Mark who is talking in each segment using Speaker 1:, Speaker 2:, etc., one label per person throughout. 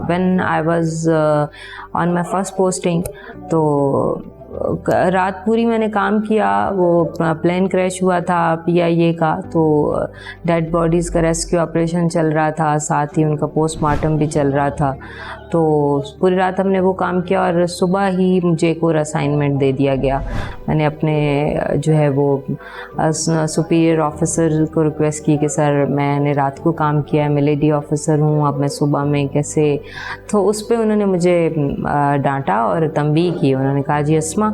Speaker 1: When I was on my first posting, तो रात पूरी मैंने काम किया। वो प्लेन क्रैश हुआ था PIA का, तो डेड बॉडीज़ का रेस्क्यू ऑपरेशन चल रहा था, साथ ही उनका पोस्टमार्टम भी चल रहा था। तो पूरी रात हमने वो काम किया और सुबह ही मुझे एक और असाइनमेंट दे दिया गया। मैंने अपने जो है वो सुपीरियर ऑफिसर को रिक्वेस्ट की कि सर मैंने रात को काम किया है, मैं लेडी ऑफिसर हूँ, अब मैं सुबह में कैसे। तो उस पर उन्होंने मुझे डांटा और तंबीह की। उन्होंने कहा जी अस्मा,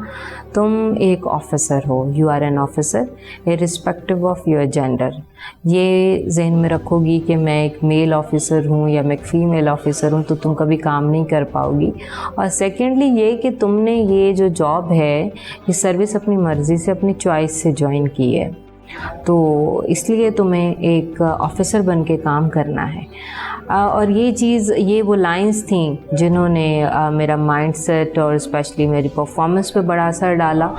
Speaker 1: तुम एक ऑफिसर हो, you are an officer irrespective of your gender. ये जहन में रखोगी कि मैं एक मेल ऑफिसर हूँ या मैं एक फ़ीमेल ऑफिसर हूँ तो तुम कभी काम नहीं कर पाओगी। और सेकेंडली ये कि तुमने ये जो जॉब है, ये सर्विस अपनी मर्ज़ी से, अपनी चॉइस से ज्वाइन की है, तो इसलिए तुम्हें एक ऑफिसर बन के काम करना है। और ये वो लाइंस थी जिन्होंने मेरा माइंडसेट और स्पेशली मेरी परफॉर्मेंस पे बड़ा असर डाला।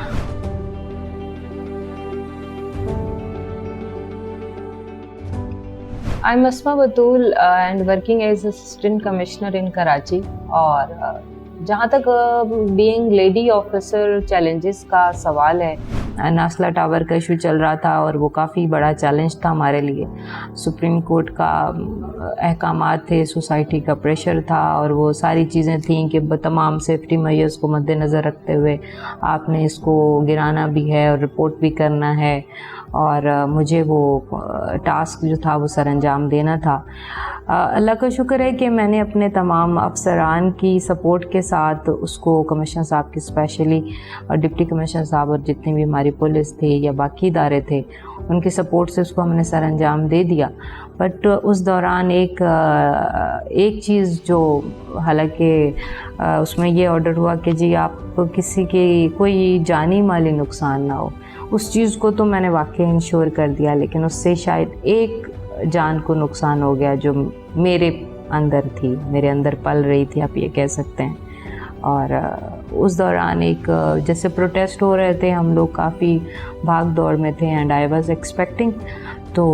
Speaker 1: I am Asma Batool and working as assistant commissioner in Karachi. और जहाँ तक बीइंग लेडी ऑफिसर चैलेंजेस का सवाल है, नासला टावर का इशू चल रहा था और वो काफ़ी बड़ा चैलेंज था हमारे लिए। सुप्रीम कोर्ट का अहकामात थे, सोसाइटी का प्रेशर था और वो सारी चीज़ें थीं कि तमाम सेफ्टी मेजर्स को मद्देनज़र रखते हुए आपने इसको गिराना भी है और रिपोर्ट भी करना है, और मुझे वो टास्क जो था वो सर अंजाम देना था। अल्लाह का शुक्र है कि मैंने अपने तमाम अफसरान की सपोर्ट के साथ उसको, कमिश्नर साहब की स्पेशली और डिप्टी कमिश्नर साहब और जितनी भी हमारी पुलिस थे या बाकी इदारे थे, उनकी सपोर्ट से उसको हमने सर अंजाम दे दिया। बट उस दौरान एक चीज़ जो, हालांकि उसमें ये ऑर्डर हुआ कि जी आप किसी के कोई जानी माली नुकसान ना हो, उस चीज़ को तो मैंने वाकई इंश्योर कर दिया, लेकिन उससे शायद एक जान को नुकसान हो गया जो मेरे अंदर थी, मेरे अंदर पल रही थी, आप ये कह सकते हैं। और उस दौरान जैसे प्रोटेस्ट हो रहे थे, हम लोग काफ़ी भाग दौड़ में थे एंड आई वाज एक्सपेक्टिंग, तो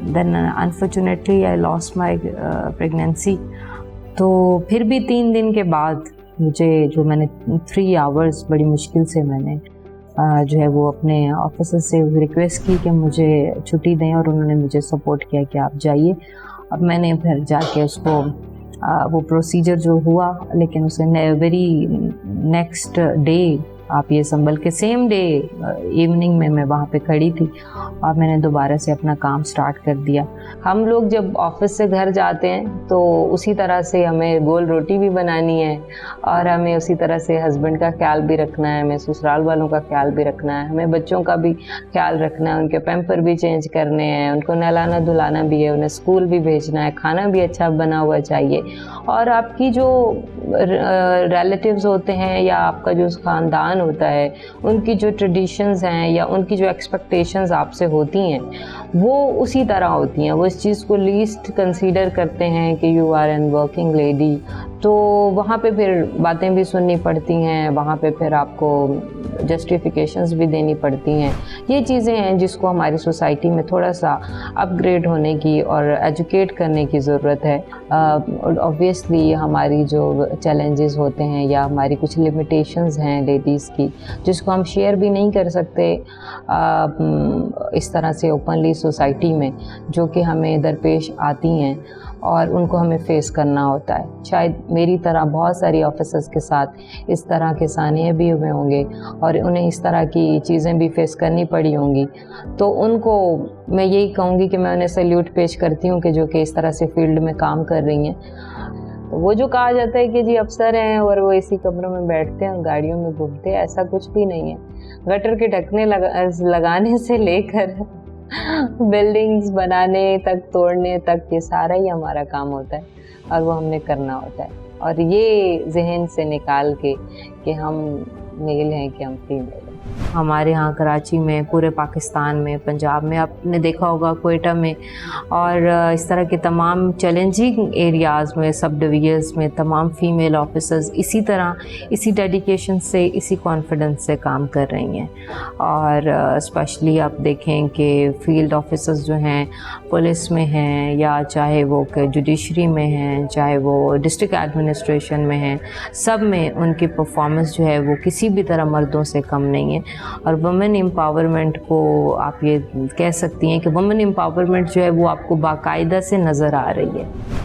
Speaker 1: then unfortunately I lost my pregnancy. तो फिर भी 3 दिन के बाद मुझे, जो मैंने 3 आवर्स बड़ी मुश्किल से मैंने जो है वो अपने ऑफिसर से रिक्वेस्ट की कि मुझे छुट्टी दें, और उन्होंने मुझे सपोर्ट किया कि आप जाइए। अब मैंने फिर जाके उसको वो प्रोसीजर जो हुआ, लेकिन उसे वेरी नेक्स्ट डे, आप ये संभल के सेम डे इवनिंग में मैं वहाँ पे खड़ी थी और मैंने दोबारा से अपना काम स्टार्ट कर दिया। हम लोग जब ऑफिस से घर जाते हैं तो उसी तरह से हमें गोल रोटी भी बनानी है और हमें उसी तरह से हस्बैंड का ख्याल भी रखना है, हमें ससुराल वालों का ख्याल भी रखना है, हमें बच्चों का भी ख्याल रखना है, उनके पैम्पर भी चेंज करने हैं, उनको नहलाना धुलाना भी है, उन्हें स्कूल भी भेजना है, खाना भी अच्छा बना हुआ चाहिए। और आपकी जो रिलेटिव्स होते हैं या आपका जो ख़ानदान होता है, उनकी जो ट्रेडिशंस हैं या उनकी जो एक्सपेक्टेशंस आपसे होती हैं वो उसी तरह होती हैं। वो इस चीज़ को लीस्ट कंसीडर करते हैं कि you are an working lady, तो वहाँ पे फिर बातें भी सुननी पड़ती हैं, वहाँ पे फिर आपको जस्टिफिकेशंस भी देनी पड़ती हैं। ये चीज़ें हैं जिसको हमारी सोसाइटी में थोड़ा सा अपग्रेड होने की और एजुकेट करने की ज़रूरत है। ऑब्वियसली हमारी जो चैलेंजेस होते हैं या हमारी कुछ लिमिटेशंस हैं लेडीज़ की, जिसको हम शेयर भी नहीं कर सकते इस तरह से ओपनली सोसाइटी में, जो कि हमें दरपेश आती हैं और उनको हमें फेस करना होता है। शायद मेरी तरह बहुत सारी ऑफिसर्स के साथ इस तरह के सानिए भी हुए होंगे और उन्हें इस तरह की चीज़ें भी फेस करनी पड़ी होंगी, तो उनको मैं यही कहूँगी कि मैं उन्हें सैल्यूट पेश करती हूँ कि जो कि इस तरह से फील्ड में काम कर रही हैं। तो वो जो कहा जाता है कि जी अफसर हैं और वो इसी कमरों में बैठते हैं और गाड़ियों में घूमते हैं, ऐसा कुछ भी नहीं है। गटर के ढकने लगाने से लेकर बिल्डिंग्स बनाने तक, तोड़ने तक, ये सारा ही हमारा काम होता है और वो हमने करना होता है। और ये जहन से निकाल के कि हम मेल हैं कि हम फीमेल हैं। हमारे यहाँ कराची में, पूरे पाकिस्तान में, पंजाब में, आपने देखा होगा क्वेटा में, और इस तरह के तमाम चैलेंजिंग एरियाज़ में, सब डिवीज़न्स में तमाम फ़ीमेल ऑफिसर्स इसी तरह, इसी डेडिकेशन से, इसी कॉन्फिडेंस से काम कर रही हैं। और स्पेशली आप देखें कि फ़ील्ड ऑफिसर्स जो हैं पुलिस में हैं, या चाहे वो जुडिशरी में हैं, चाहे वो डिस्ट्रिक्ट एडमिनिस्ट्रेशन में हैं, सब में उनकी परफॉर्मेंस जो है वो किसी भी तरह मर्दों से कम नहीं है। और वुमेन एम्पावरमेंट को आप ये कह सकती हैं कि वुमेन एम्पावरमेंट जो है वो आपको बाकायदा से नज़र आ रही है।